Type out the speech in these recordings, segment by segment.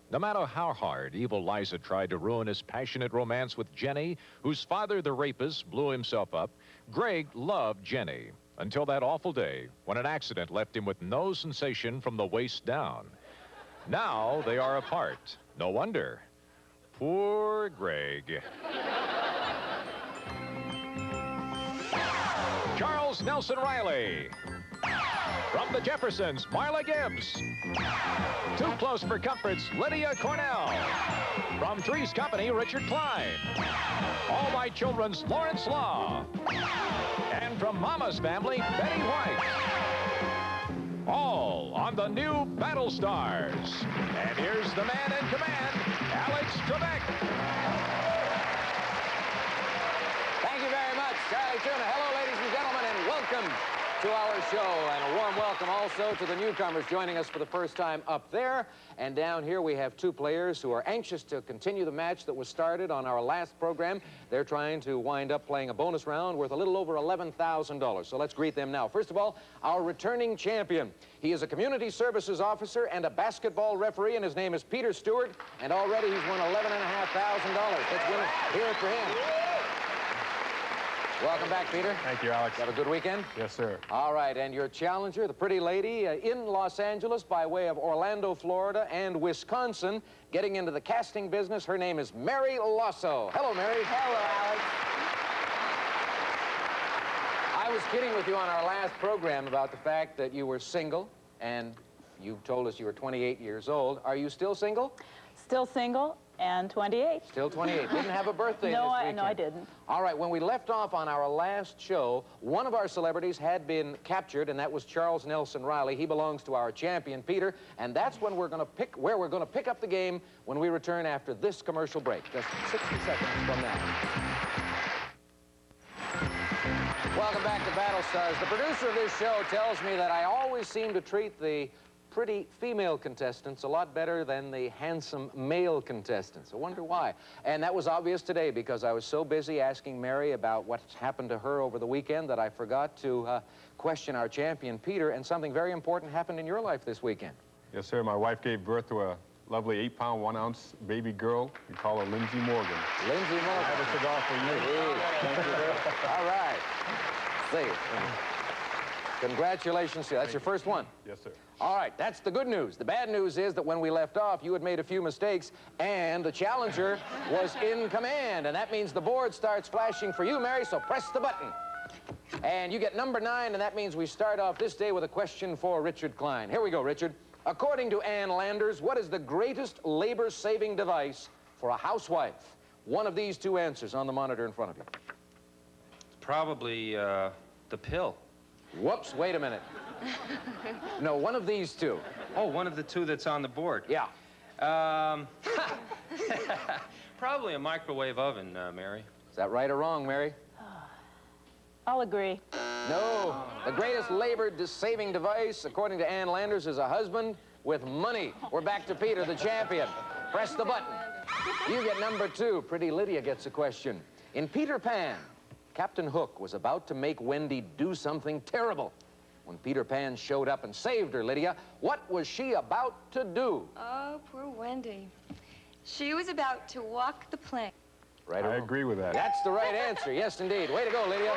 No matter how hard evil Liza tried to ruin his passionate romance with Jenny, whose father, the rapist, blew himself up, Greg loved Jenny until that awful day when an accident left him with no sensation from the waist down. Now they are apart. No wonder. Poor Greg. Charles Nelson Riley. From the Jeffersons, Marla Gibbs. Too Close for Comfort's Lydia Cornell. From Three's Company, Richard Klein. All My Children's Lawrence Law. And from Mama's Family, Betty White. All on the new Battlestars. And here's the man in command, Alex Trebek. Thank you very much, Charlie Tuna. Hello, ladies and gentlemen, and welcome to our show, and a warm welcome also to the newcomers joining us for the first time up there. And down here we have two players who are anxious to continue the match that was started on our last program. They're trying to wind up playing a bonus round worth a little over $11,000. So let's greet them now. First of all, our returning champion. He is a community services officer and a basketball referee, and his name is Peter Stewart, and already he's won $11,500. Let's win it. Hear it for him. Welcome back, Peter. Thank you, Alex. Have a good weekend? Yes, sir. All right, and your challenger, the pretty lady in Los Angeles by way of Orlando, Florida, and Wisconsin, getting into the casting business. Her name is Mary Lasso. Hello, Mary. Hello, Alex. I was kidding with you on our last program about the fact that you were single, and you told us you were 28 years old. Are you still single? Still single and 28. Still 28. Didn't have a birthday this weekend. No, I didn't. All right, when we left off on our last show, one of our celebrities had been captured, and that was Charles Nelson Riley. He belongs to our champion, Peter, and that's when we're going to pick up the game when we return after this commercial break. Just 60 seconds from now. Welcome back to Battlestars. The producer of this show tells me that I always seem to treat the pretty female contestants a lot better than the handsome male contestants. I wonder why. And that was obvious today because I was so busy asking Mary about what's happened to her over the weekend that I forgot to question our champion, Peter, and something very important happened in your life this weekend. Yes, sir. My wife gave birth to a lovely 8-pound, 1-ounce baby girl. We call her Lindsay Morgan. Lindsay Morgan. I have a cigar for you. Hey, thank you very much. All right. See. Congratulations to you. That's your first one. Yes, sir. All right, that's the good news. The bad news is that when we left off, you had made a few mistakes, and the challenger was in command. And that means the board starts flashing for you, Mary, so press the button. And you get number 9, and that means we start off this day with a question for Richard Klein. Here we go, Richard. According to Ann Landers, what is the greatest labor-saving device for a housewife? One of these two answers on the monitor in front of you. Probably the pill. Whoops, wait a minute. No, one of these two. Oh, one of the two that's on the board. Yeah. Probably a microwave oven, Mary. Is that right or wrong, Mary? I'll agree. No. The greatest labor-saving device, according to Ann Landers, is a husband with money. We're back to Peter, the champion. Press the button. You get number 2. Pretty Lydia gets a question. In Peter Pan, Captain Hook was about to make Wendy do something terrible. When Peter Pan showed up and saved her, Lydia, what was she about to do? Oh, poor Wendy. She was about to walk the plank. Right or I wrong? agree with that. That's the right answer. Yes, indeed. Way to go, Lydia.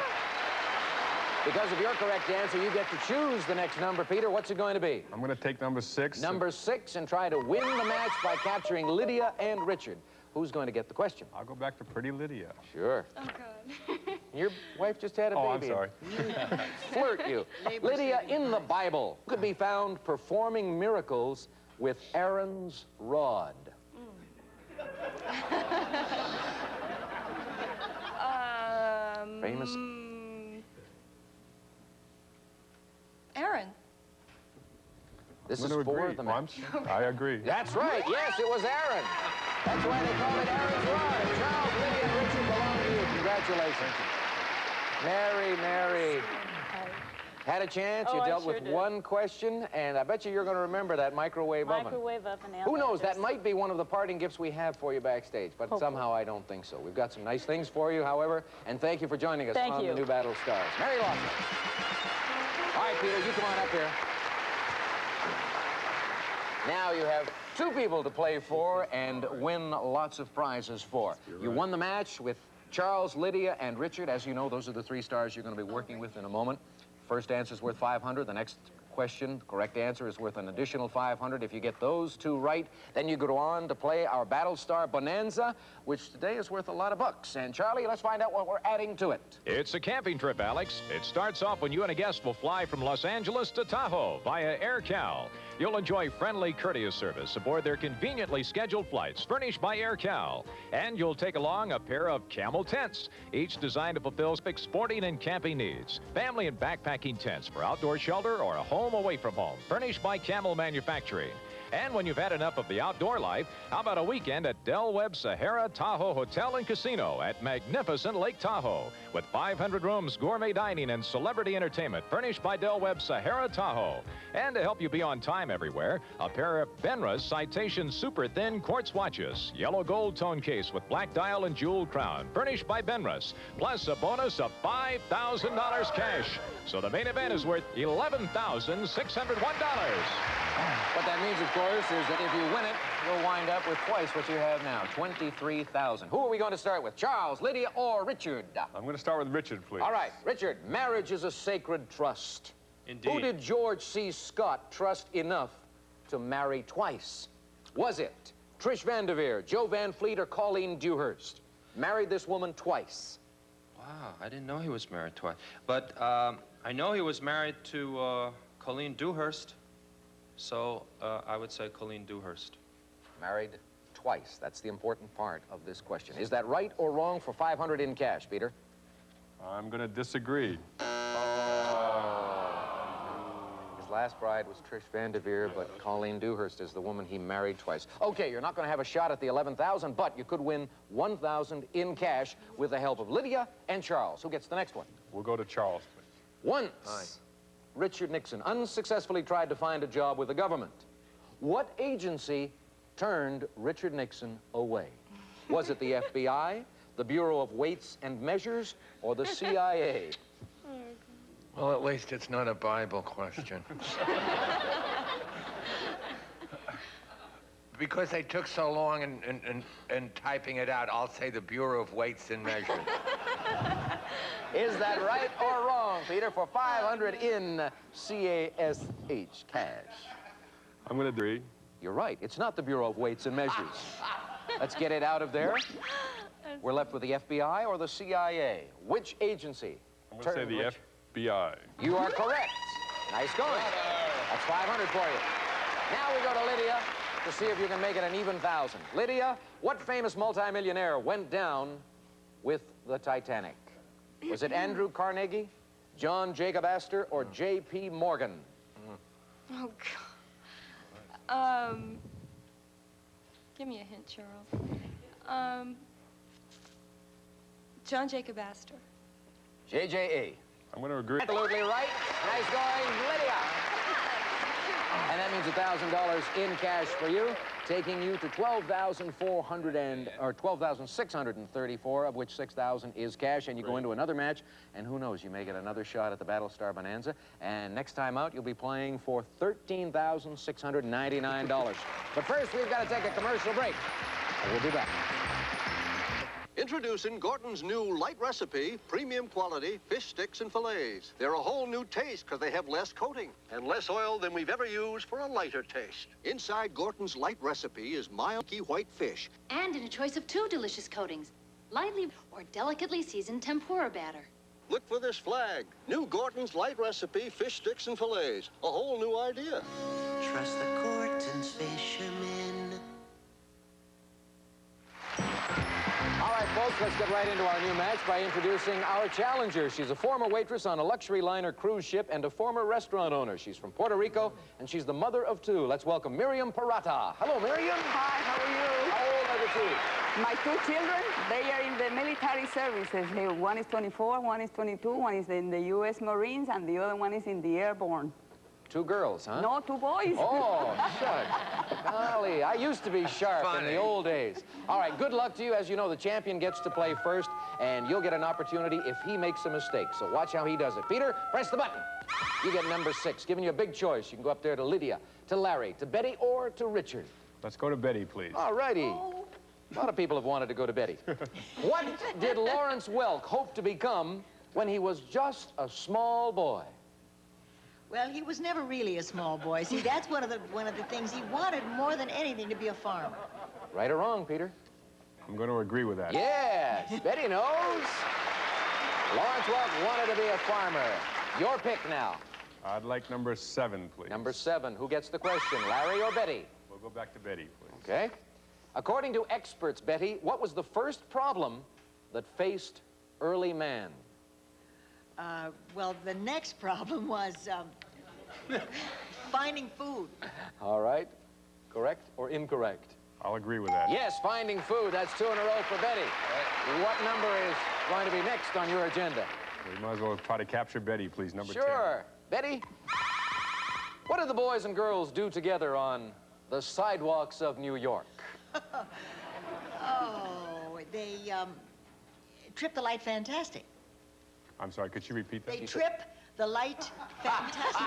Because of your correct answer, you get to choose the next number. Peter, what's it going to be? I'm going to take number 6. Number 6, and try to win the match by capturing Lydia and Richard. Who's going to get the question? I'll go back to Pretty Lydia. Sure. Oh, God. Your wife just had a baby. Oh, I'm sorry. Flirt you. Lydia, in the Bible, could be found performing miracles with Aaron's rod. Famous. Aaron. This I'm is gonna for agree. the Well, match. I agree. That's right. Yes, it was Aaron. That's why they call it Aaron's rod. Charles, Lydia, and Richard belong to you. Congratulations. Mary. Had a chance. Oh, You I dealt sure with did. one question, and I bet you're going to remember that microwave oven. Microwave oven. Who knows? That Landers. might be one of the parting gifts we have for you backstage, but Hopefully. somehow I don't think so. We've got some nice things for you, however, and thank you for joining us Thank on you. the new Battlestars. Mary Lawson. All right, Peter, you come on up here. Now you have two people to play for and win lots of prizes for. You won the match with Charles, Lydia, and Richard. As you know, those are the three stars you're going to be working with in a moment. First answer is worth 500. The next question, the correct answer, is worth an additional 500. If you get those two right, then you go on to play our Battlestar Bonanza, which today is worth a lot of bucks. And Charlie, let's find out what we're adding to it. It's a camping trip, Alex. It starts off when you and a guest will fly from Los Angeles to Tahoe via AirCal. You'll enjoy friendly, courteous service aboard their conveniently scheduled flights furnished by AirCal. And you'll take along a pair of camel tents, each designed to fulfill sporting and camping needs. Family and backpacking tents for outdoor shelter or a home away from home, furnished by Camel Manufacturing. And when you've had enough of the outdoor life, how about a weekend at Del Webb Sahara Tahoe Hotel and Casino at magnificent Lake Tahoe, with 500 rooms, gourmet dining, and celebrity entertainment furnished by Del Webb Sahara Tahoe. And to help you be on time everywhere, a pair of Benra's Citation Super Thin Quartz watches, yellow gold tone case with black dial and jeweled crown, furnished by Benra's, plus a bonus of $5,000 cash. So the main event is worth $11,601. What that means, of course, is that if you win it, you'll wind up with twice what you have now, $23,000. Who are we going to start with, Charles, Lydia, or Richard? I'm going to start with Richard, please. All right, Richard, marriage is a sacred trust. Indeed. Who did George C. Scott trust enough to marry twice? Was it Trish Vanderveer, Joe Van Fleet, or Colleen Dewhurst? Married this woman twice. Wow, I didn't know he was married twice. But I know he was married to Colleen Dewhurst. So I would say Colleen Dewhurst. Married twice. That's the important part of this question. Is that right or wrong for 500 in cash, Peter? I'm going to disagree. His last bride was Trish Vanderveer, but Colleen Dewhurst is the woman he married twice. Okay, you're not going to have a shot at the 11,000, but you could win 1,000 in cash with the help of Lydia and Charles. Who gets the next one? We'll go to Charles, please. Once, Richard Nixon unsuccessfully tried to find a job with the government. What agency turned Richard Nixon away? Was it the FBI, the Bureau of Weights and Measures, or the CIA? Well, at least it's not a Bible question. Because they took so long in typing it out, I'll say the Bureau of Weights and Measures. Is that right or wrong, Peter, for 500 in CASH, cash? I'm going to agree. You're right. It's not the Bureau of Weights and Measures. Let's get it out of there. We're left with the FBI or the CIA. Which agency? I'm going to say the FBI. You are correct. Nice going. That's 500 for you. Now we go to Lydia to see if you can make it an even 1,000. Lydia, what famous multimillionaire went down with the Titanic? Was it Andrew Carnegie, John Jacob Astor, or J.P. Morgan? Oh, God. Give me a hint, Charles. John Jacob Astor. JJA. I'm going to agree. Absolutely right. Nice going, Lydia. And that means $1,000 in cash for you, taking you to $12,634, of which $6,000 is cash. And you go into another match, and who knows, you may get another shot at the Battlestar Bonanza. And next time out, you'll be playing for $13,699. But first, we've got to take a commercial break. And we'll be back. Introducing Gorton's new light recipe, premium quality fish sticks and fillets. They're a whole new taste because they have less coating and less oil than we've ever used for a lighter taste. Inside Gorton's light recipe is milky white fish. And in a choice of 2 delicious coatings, lightly or delicately seasoned tempura batter. Look for this flag. New Gorton's light recipe, fish sticks and fillets. A whole new idea. Trust the Gorton's fishermen. All right, folks, let's get right into our new match by introducing our challenger. She's a former waitress on a luxury liner cruise ship and a former restaurant owner. She's from Puerto Rico, and she's the mother of 2. Let's welcome Miriam Parata. Hello, Miriam. Hi, how are you? How old are the 2? My 2 children, they are in the military services. One is 24, one is 22, one is in the U.S. Marines, and the other one is in the airborne. 2 girls, huh? No, 2 boys. Oh, shucks. Golly, I used to be sharp in the old days. All right, good luck to you. As you know, the champion gets to play first, and you'll get an opportunity if he makes a mistake. So watch how he does it. Peter, press the button. You get number 6, giving you a big choice. You can go up there to Lydia, to Larry, to Betty, or to Richard. Let's go to Betty, please. All righty. A lot of people have wanted to go to Betty. What did Lawrence Welk hope to become when he was just a small boy? Well, he was never really a small boy. See, that's one of the things he wanted more than anything to be a farmer. Right or wrong, Peter? I'm going to agree with that. Yes, Betty knows. Lawrence Welk wanted to be a farmer. Your pick now. I'd like number 7, please. Number 7. Who gets the question, Larry or Betty? We'll go back to Betty, please. Okay. According to experts, Betty, what was the first problem that faced early man? Well, the next problem was finding food. All right. Correct or incorrect? I'll agree with that. Yes, finding food. That's 2 in a row for Betty. What number is going to be next on your agenda? We might as well try to capture Betty, please. Number 10. Sure. Betty, what do the boys and girls do together on the sidewalks of New York? Oh, they trip the light fantastic. I'm sorry, could you repeat that? They trip the light fantastic.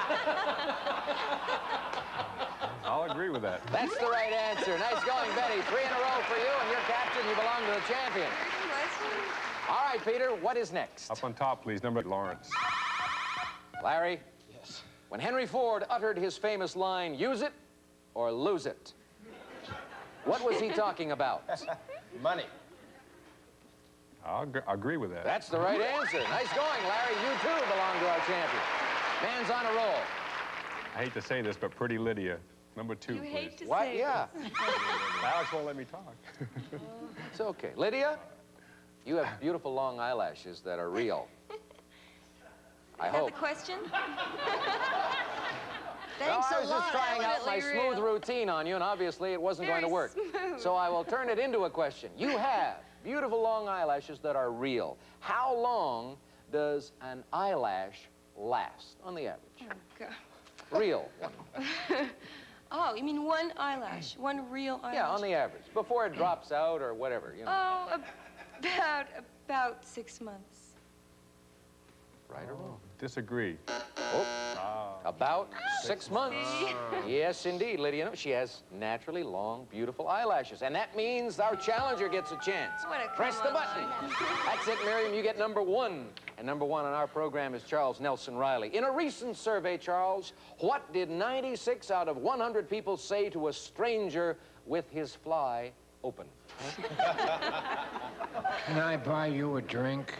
I'll agree with that. That's the right answer. Nice going, Betty. 3 in a row for you, and you're captain. You belong to the champion. All right, Peter, what is next? Up on top, please. Number Lawrence. Larry? Yes. When Henry Ford uttered his famous line, "Use it or lose it," what was he talking about? Money. I'll agree with that. That's the right answer. Nice going, Larry. You too belong to our champion. Man's on a roll. I hate to say this, but Pretty Lydia. Number 2, You please. hate to What? say Yeah. Alex won't let me talk. It's okay. Lydia, you have beautiful long eyelashes that are real. I Is that hope. the question? No, Thanks I a was lot. just trying out my Definitely smooth real. routine on you, and obviously it wasn't going to Very work. smooth. So I will turn it into a question. You have beautiful long eyelashes that are real. How long does an eyelash last on the average? Oh, God. Real one. Oh, you mean one eyelash, one real eyelash? Yeah, on the average. Before it drops out or whatever, you know. Oh, about 6 months. Right or wrong? Disagree. Oh, about 6 months. Yes, indeed, Lydia. No, she has naturally long, beautiful eyelashes. And that means our challenger gets a chance. What a Press the come on button. line. That's it, Miriam. You get number 1. And number 1 on our program is Charles Nelson Riley. In a recent survey, Charles, what did 96 out of 100 people say to a stranger with his fly open? Can I buy you a drink?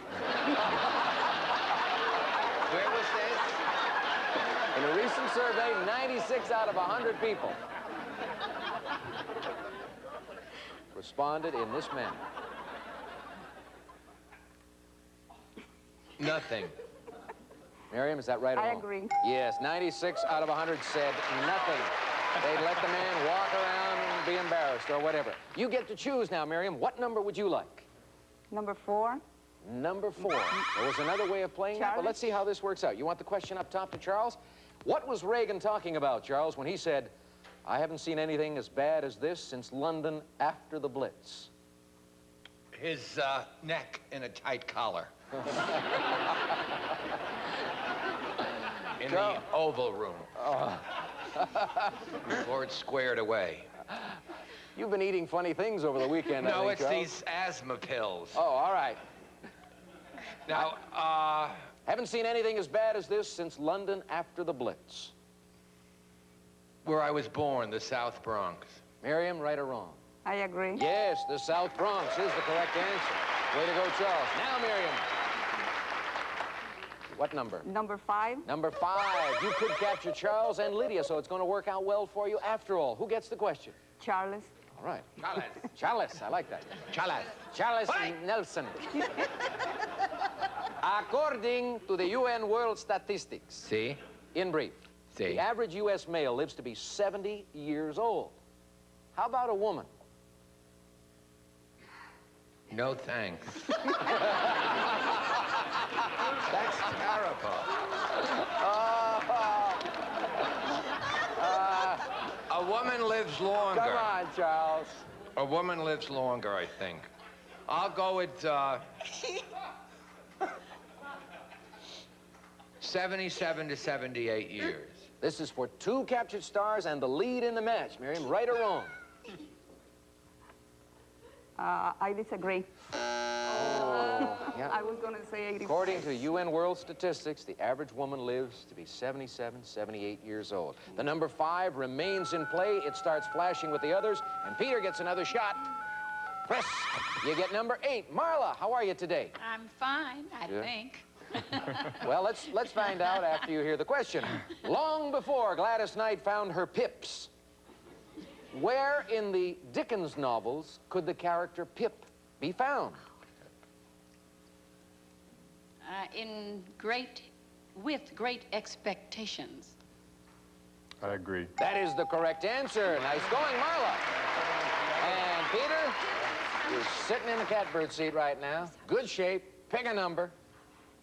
Where was this? In a recent survey, 96 out of 100 people responded in this manner. Nothing. Miriam, is that right or I wrong? agree. Yes, 96 out of 100 said nothing. They'd let the man walk around and be embarrassed or whatever. You get to choose now, Miriam. What number would you like? Number 4. Number 4. There was another way of playing that, but Charlie? let's see how this works out. You want the question up top to Charles? What was Reagan talking about, Charles, when he said, "I haven't seen anything as bad as this since London after the Blitz"? His neck in a tight collar. In the Oval Room. Before it's squared away. You've been eating funny things over the weekend, I No, think, it's Charles. these asthma pills. Oh, all right. Now, Haven't seen anything as bad as this since London after the Blitz. where I was born, the South Bronx. Miriam, right or wrong? I agree. Yes, the South Bronx is the correct answer. Way to go, Charles. Now, Miriam. What number? Number 5. Number 5. You could capture Charles and Lydia, so it's going to work out well for you after all. Who gets the question? Charles. All right. Charles. Charles, I like that. Charles. Charles Nelson. According to the UN World Statistics, See? in brief, See? the average U.S. male lives to be 70 years old. How about a woman? No thanks. That's terrible. A woman lives longer. Come on, Charles. A woman lives longer, I think. I'll go with 77 to 78 years. This is for 2 captured stars and the lead in the match. Miriam, right or wrong? I disagree. Yeah. I was going to say 85. According to UN World Statistics, the average woman lives to be 77, 78 years old. The number 5 remains in play. It starts flashing with the others, and Peter gets another shot. Press. You get number 8. Marla, how are you today? I'm fine, I Yeah. think. Well, let's find out after you hear the question. Long before Gladys Knight found her pips, where in the Dickens novels could the character Pip be found? With great expectations. I agree. That is the correct answer. Nice going, Marla. And Peter, you're sitting in the catbird seat right now. Good shape. Pick a number.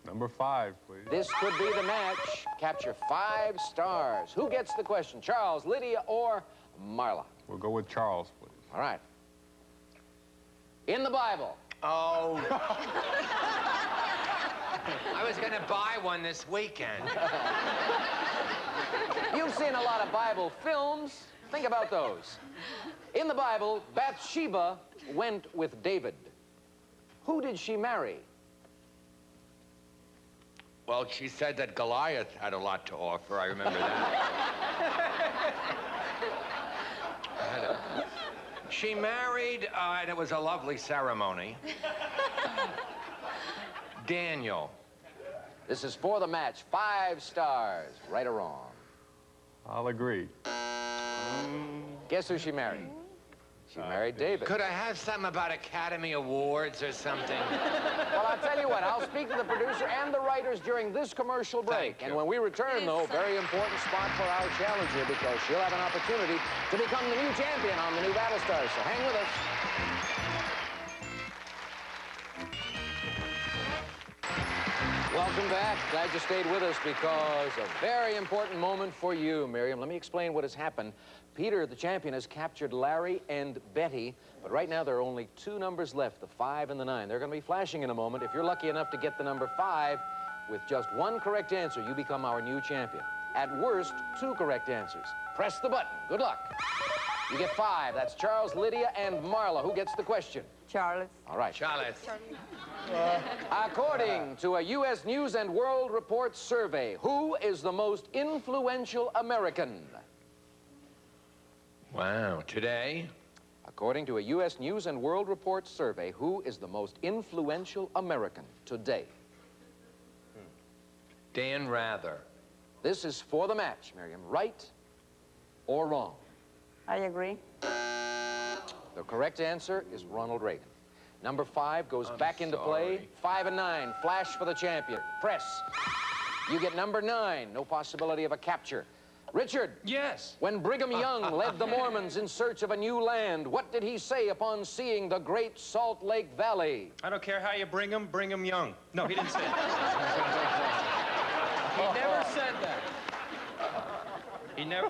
Number 5, please. This could be the match. Capture 5 stars. Who gets the question? Charles, Lydia, or Marla? We'll go with Charles, please. All right. In the Bible. Oh. I was going to buy one this weekend. You've seen a lot of Bible films. Think about those. In the Bible, Bathsheba went with David. Who did she marry? Well, she said that Goliath had a lot to offer. I remember that. She married, and it was a lovely ceremony, Daniel. This is for the match. 5 stars. Right or wrong? I'll agree. Guess who she married? She married David. Could I have something about Academy Awards or something? Well, I'll tell you what. I'll speak to the producer and the writers during this commercial break. Thank you. And when we return, though, very important spot for our challenger because she'll have an opportunity to become the new champion on the new Battlestars. So hang with us. Welcome back. Glad you stayed with us because a very important moment for you, Miriam. Let me explain what has happened. Peter, the champion, has captured Larry and Betty, but right now there are only 2 numbers left, the 5 and the 9. They're going to be flashing in a moment. If you're lucky enough to get the number 5 with just 1 correct answer, you become our new champion. At worst, 2 correct answers. Press the button. Good luck. You get 5. That's Charles, Lydia, and Marla. Who gets the question? Charles. All right. Charlotte. According to a U.S. News and World Report survey, who is the most influential American? Wow, today? According to a U.S. News and World Report survey, who is the most influential American today? Dan Rather. This is for the match, Miriam. Right or wrong? I agree. The correct answer is Ronald Reagan. Number 5 goes back into play. 5 and 9, flash for the champion. Press. You get number 9, no possibility of a capture. Richard. Yes. When Brigham Young led the Mormons in search of a new land, what did he say upon seeing the Great Salt Lake Valley? I don't care how you bring 'em young. No, he didn't say that. He never said that.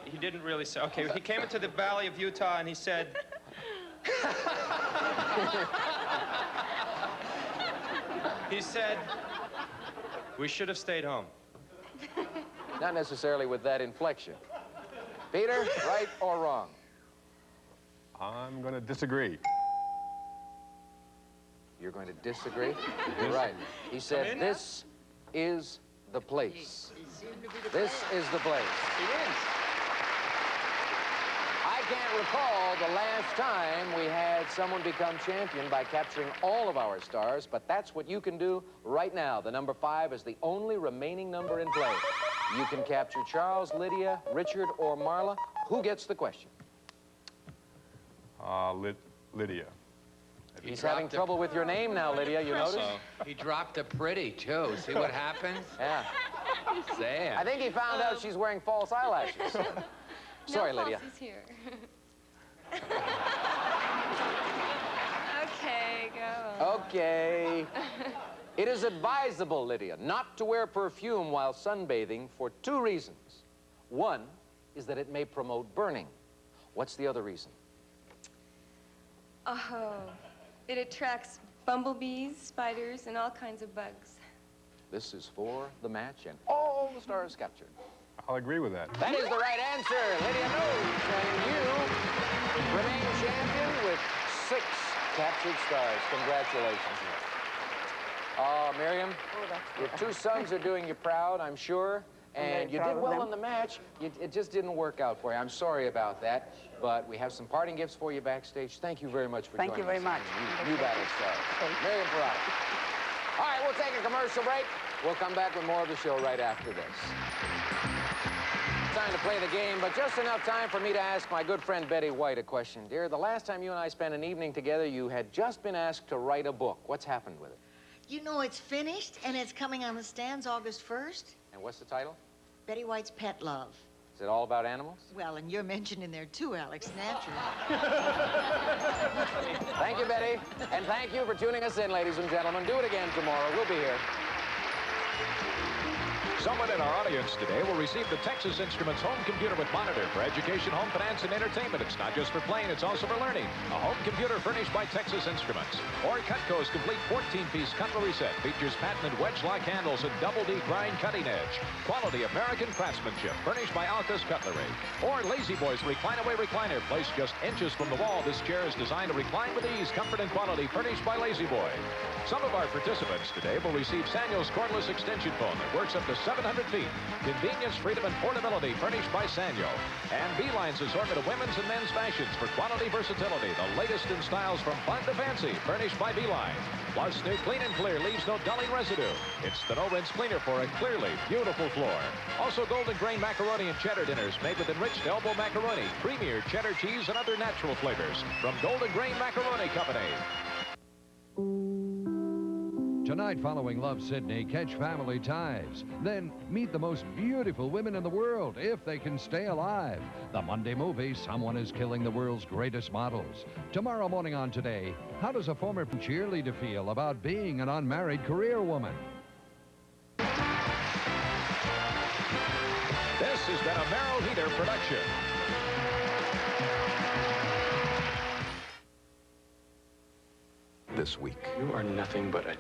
He didn't really say. Okay, he came into the Valley of Utah and he said, we should have stayed home. Not necessarily with that inflection. Peter, right or wrong? I'm going to disagree. You're going to disagree? You're right. He said, this is the place. This is the place. He is. I can't recall the last time we had someone become champion by capturing all of our stars, but that's what you can do right now. The number 5 is the only remaining number in play. You can capture Charles, Lydia, Richard, or Marla. Who gets the question? Lydia. He's having trouble with your name now, Lydia, you notice? He dropped a pretty, too. See what happens? Yeah. Sad. I think he found out she's wearing false eyelashes. Sorry, no Lydia. falsies here. Okay, go. Okay. It is advisable, Lydia, not to wear perfume while sunbathing for 2 reasons. 1 is that it may promote burning. What's the other reason? Oh, it attracts bumblebees, spiders, and all kinds of bugs. This is for the match and all the stars captured. I'll agree with that. That is the right answer. Lydia knows. And you remain champion with 6 Captured stars. Congratulations. Miriam, your two sons are doing you proud, I'm sure. And you did well in the match. It just didn't work out for you. I'm sorry about that. But we have some parting gifts for you backstage. Thank you very much for joining us. Thank you very much. New Battlestars. Miriam Parada. All right, we'll take a commercial break. We'll come back with more of the show right after this. Time to play the game, but just enough time for me to ask my good friend Betty White a question. Dear, the last time you and I spent an evening together, you had just been asked to write a book. What's happened with it? You know it's finished, and it's coming on the stands August 1st. And what's the title? Betty White's Pet Love. Is it all about animals? Well, and you're mentioned in there too, Alex, naturally. Thank you, Betty. And thank you for tuning us in, ladies and gentlemen. Do it again tomorrow. We'll be here. Someone in our audience today will receive the Texas Instruments home computer with monitor for education, home finance, and entertainment. It's not just for playing, it's also for learning. A home computer furnished by Texas Instruments. Or Cutco's complete 14-piece cutlery set features patented wedge-lock handles and double-D grind cutting edge. Quality American craftsmanship furnished by Alca's Cutlery. Or Lazy Boy's recline-away recliner placed just inches from the wall. This chair is designed to recline with ease, comfort, and quality furnished by Lazy Boy. Some of our participants today will receive Sanyo's cordless extension phone that works up to 700 feet. Convenience, freedom, and portability furnished by Sanyo. And Beeline's assortment of women's and men's fashions for quality versatility. The latest in styles from fun to fancy, furnished by Beeline. Plus, their Clean and Clear leaves no dulling residue. It's the no-rinse cleaner for a clearly beautiful floor. Also, golden grain macaroni and cheddar dinners made with enriched elbow macaroni, premier cheddar cheese, and other natural flavors from Golden Grain Macaroni Company. Tonight, following Love Sydney, catch Family Ties. Then meet the most beautiful women in the world, if they can stay alive. The Monday movie, Someone is Killing the World's Greatest Models. Tomorrow morning on Today, how does a former cheerleader feel about being an unmarried career woman? This has been a Merrill Heater production. This week, you are nothing but a